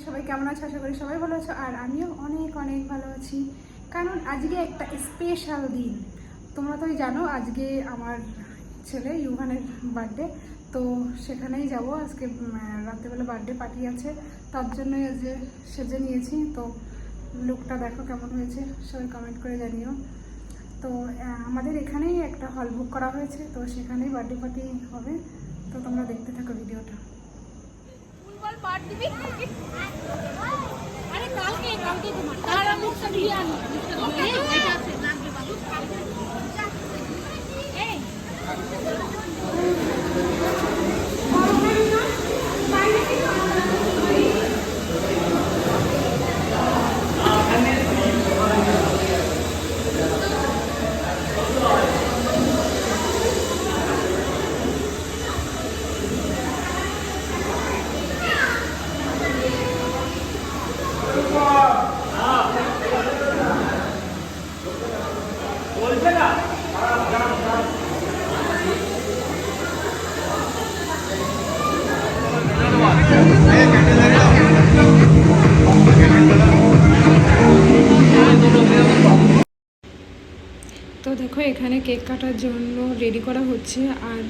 সবাই কেমন আছো? আশা করি সবাই ভালো আছো, আর আমিও অনেক অনেক ভালো আছি। কারণ আজকে একটা স্পেশাল দিন। তোমরা তো জানো আজকে আমার ছেলে ইউভানের বার্থডে, তো সেখানেই যাব। আজকে রাত্রেবেলা বার্থডে পার্টি আছে, তার জন্যই আজকে সেজে নিয়েছি। তো লুকটা দেখো কেমন হয়েছে, সবাই কমেন্ট করে জানিও। তো আমাদের এখানেই একটা হল বুক করা হয়েছে, তো সেখানেই বার্থডে পার্টি হবে। তো তোমরা দেখতে থাকো ভিডিওটা। আরে কালকে তোমার তার মুখটা দিয়ে আনি এটা আছে লাগবে বাবু এই তো দেখো এখানে কেক কাটার জন্য রেডি করা হচ্ছে, আর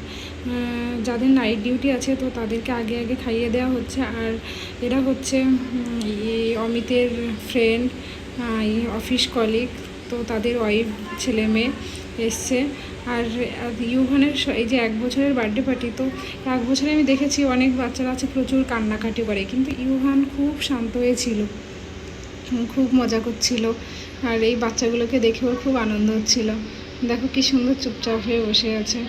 যাদের নাইট ডিউটি আছে তো তাদেরকে আগে আগে খাইয়ে দেওয়া হচ্ছে। আর এরা হচ্ছে অমিতের ফ্রেন্ড, অফিস কলিগ, তো তাদের ওয়াইফ ছেলে মেয়ে এসছে। আর ইউভানের এই যে 1 বছরের বার্থডে পার্টি, তো 1 বছরে আমি দেখেছি অনেক বাচ্চারা আছে প্রচুর কান্নাকাটি করে, কিন্তু ইউভান খুব শান্ত হয়েছিল, খুব মজা করছিল। আর এই বাচ্চাগুলোকে দেখে ওর খুব আনন্দ হচ্ছিল। দেখো কি সুন্দর চুপচাপ হয়ে বসে আছে।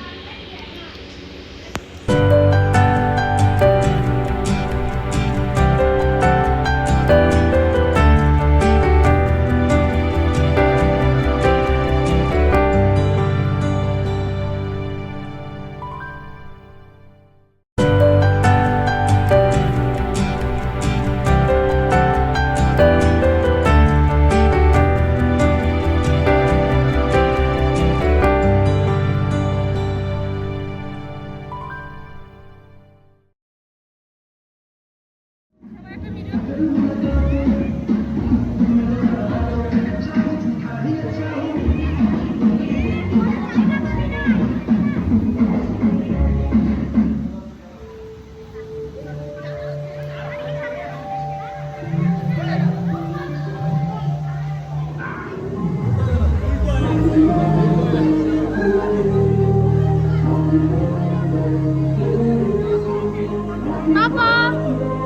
Papa